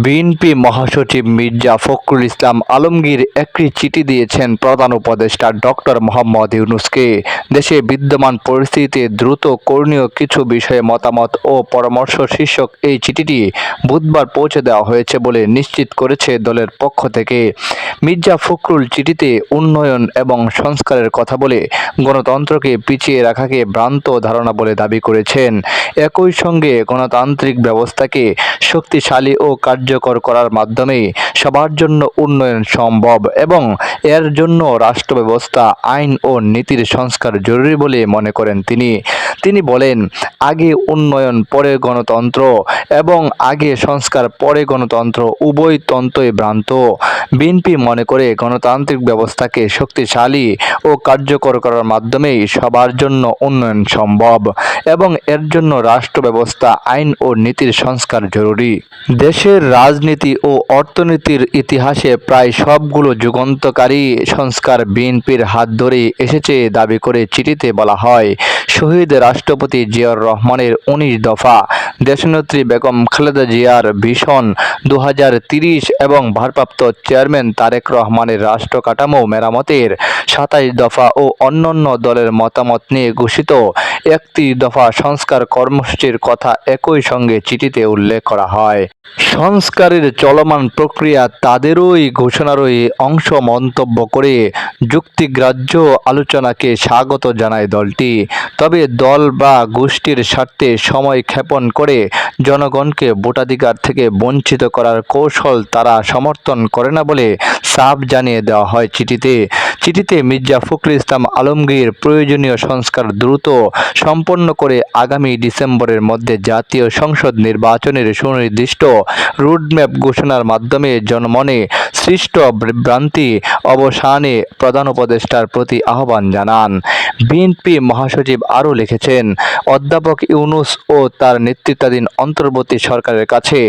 BNP মহাসচিব মির্জা ফখরুল ইসলাম আলমগীর একটি চিঠি দিয়েছেন প্রধান উপদেষ্টা ডক্টর মোহাম্মদ ইউনূসকে। দেশে বিদ্যমান পরিস্থিতিতে দ্রুত করণীয় কিছু বিষয়ে মতামত ও পরামর্শ শীর্ষক এই চিঠিটি বুধবার পৌঁছে দেওয়া হয়েছে বলে নিশ্চিত করেছে দলের পক্ষ থেকে। মির্জা ফখরুল চিঠিতে উন্নয়ন এবং সংস্কারের কথা বলে গণতন্ত্রকে পিছিয়ে রাখাকে ভ্রান্ত ধারণা বলে দাবি করেছেন। একই সঙ্গে গণতান্ত্রিক ব্যবস্থাকে শক্তিশালী ও কার্যকর করার মাধ্যমে সবার জন্য উন্নয়ন সম্ভব এবং এর জন্য রাষ্ট্র ব্যবস্থা, আইন ও নীতির সংস্কার জরুরি বলে মনে করেন তিনি বলেন, আগে উন্নয়ন পরে গণতন্ত্র এবং আগে সংস্কার পরে গণতন্ত্র উভয় তন্ত্রই ভ্রান্ত। বিএনপি মনে করে গণতান্ত্রিক ব্যবস্থাকে শক্তিশালী ও কার্যকর করার মাধ্যমেই সবার জন্য উন্নয়ন সম্ভব এবং এর জন্য রাষ্ট্র ব্যবস্থা, আইন ও নীতির সংস্কার জরুরি। দেশের রাজনীতি ও অর্থনীতির ইতিহাসে প্রায় সবগুলো যুগান্তকারী সংস্কার বিএনপির হাত ধরেই এসেছে দাবি করে চিঠিতে বলা হয়, শহীদ রাষ্ট্রপতি জিয়াউর রহমানের ১৯ দফা, দেশনেত্রী বেগম খালেদা জিয়ার ভিশন ২০৩০ এবং ভারপ্রাপ্ত চেয়ারম্যান তারেক রহমানের রাষ্ট্র কাঠামো মেরামতের ২৭ দফা ও অন্যান্য দলের মতামত নিয়ে ঘোষিত ৩১ দফা সংস্কার কর্মসূচির কথা একই সঙ্গে চিঠিতে উল্লেখ করা হয়। সংস্কারের চলমান প্রক্রিয়া তাদেরই ঘোষণারই অংশ মন্তব্য করে যুক্তিগ্রাহ্য আলোচনাকে স্বাগত জানায় দলটি। তবে দল বা গোষ্ঠীর স্বার্থে সময় ক্ষেপণ করে জনগণকে ভোটাধিকার থেকে বঞ্চিত করার কৌশল তারা সমর্থন করে না বলে সাফ জানিয়ে দেওয়া হয় চিঠিতে মির্জা ফখরুল ইসলাম আলমগীর প্রয়োজনীয় সংস্কার দ্রুত সম্পন্ন করে আগামী ডিসেম্বরের মধ্যে জাতীয় সংসদ নির্বাচনের সুনির্দিষ্ট রোডম্যাপ ঘোষণার মাধ্যমে জনমনে সৃষ্ট বিভ্রান্তি অবসানে প্রধান উপদেষ্টার প্রতি আহ্বান জানান। বিএনপি মহাসচিব আরও লিখেছেন, অধ্যাপক ইউনূস ও তার নেতৃত্বাধীন অন্তর্বর্তী সরকারের কাছে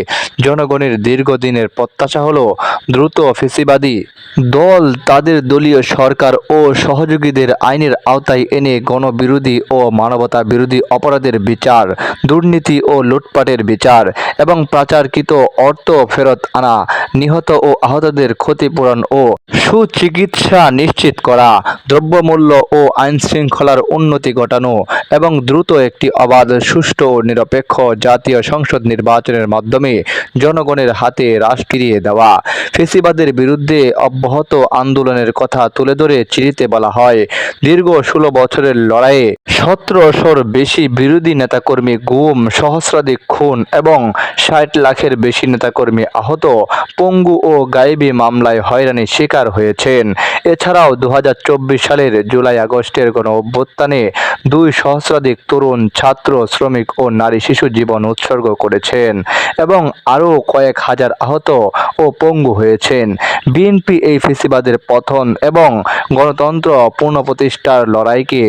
জনগণের দীর্ঘদিনের প্রত্যাশা হল দ্রুত ফ্যাসিবাদী দল তাদের দলীয় সরকার ও সহযোগীদের আইনের আওতায় এনে গণবিরোধী ও মানবতা বিরোধী অপরাধের বিচার, দুর্নীতি ও লুটপাটের বিচার এবং পাচারকৃত অর্থ ফেরত আনা, নিহত ও আহতদের ক্ষতিপূরণ ও সুচিকিৎসা নিশ্চিত করা, দ্রব্যমূল্য ও আইনশৃঙ্খলার উন্নতি ঘটানো এবং দ্রুত একটি অবাধ, সুষ্ঠু ও নিরপেক্ষ জাতীয় সংসদ নির্বাচনের মাধ্যমে জনগণের হাতে রাষ্ট্র ফিরিয়ে দেওয়া। ফ্যাসিবাদের বিরুদ্ধে অব্যাহত আন্দোলনের কথা তুলে ধরে চিঠিতে বলা হয়, দীর্ঘ ১৬ বছরের লড়াইয়ে ১৭০০-র বেশি বিরোধী নেতাকর্মী গুম, সহস্রাধিক খুন এবং ৬০ লাখের বেশি নেতাকর্মী আহত, পঙ্গু ও গায়েবী মামলায় হয়রানির শিকার হয়েছেন। এছাড়াও ২০২৪ সালের জুলাই-আগস্টের গণঅভ্যুত্থানে ২ সহস্রাধিক তরুণ, ছাত্র, শ্রমিক ও নারী শিশু জীবন উৎসর্গ করেছেন এবং আরও কয়েক হাজার আহত ও পঙ্গু হয়েছেন। বিএনপি এই ফ্যাসিবাদের পতন এবং গণতন্ত্র পুনঃপ্রতিষ্ঠার লড়াইকে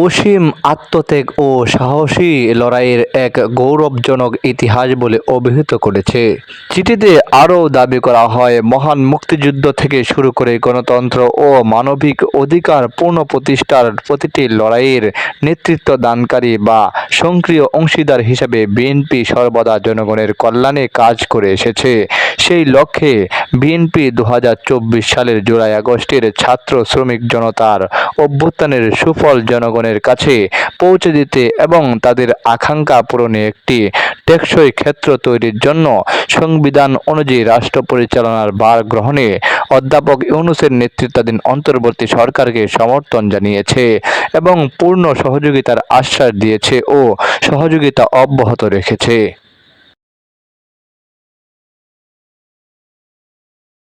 অসীম আত্মত্যাগ ও সাহসী লড়াইয়ের এক গৌরবজনক ইতিহাস বলে অভিহিত করেছে। চিঠিতে আরও দাবি করা হয়, মহান মুক্তিযুদ্ধ থেকে শুরু করে গণতন্ত্র ও মানবিক অধিকার পুনঃপ্রতিষ্ঠার প্রতিটি লড়াইয়ের নেতৃত্ব দানকারী বা সক্রিয় অংশীদার হিসেবে বিএনপি সর্বদা জনগণের কল্যাণে কাজ করে এসেছে। সেই লক্ষ্যে বিএনপি ২০২৪ সালের জুলাই-আগস্টের ছাত্র শ্রমিক জনতার অভ্যুত্থানের সুফল জনগণের কাছে পৌঁছে দিতে এবং তাদের আকাঙ্ক্ষা পূরণে একটি টেকসই ক্ষেত্র তৈরির জন্য সংবিধান অনুযায়ী রাষ্ট্র পরিচালনার ভার গ্রহণে অধ্যাপক ইউনূসের নেতৃত্বাধীন অন্তর্বর্তী সরকারকে সমর্থন জানিয়েছে এবং পূর্ণ সহযোগিতার আশ্বাস দিয়েছে ও সহযোগিতা অব্যাহত রেখেছে।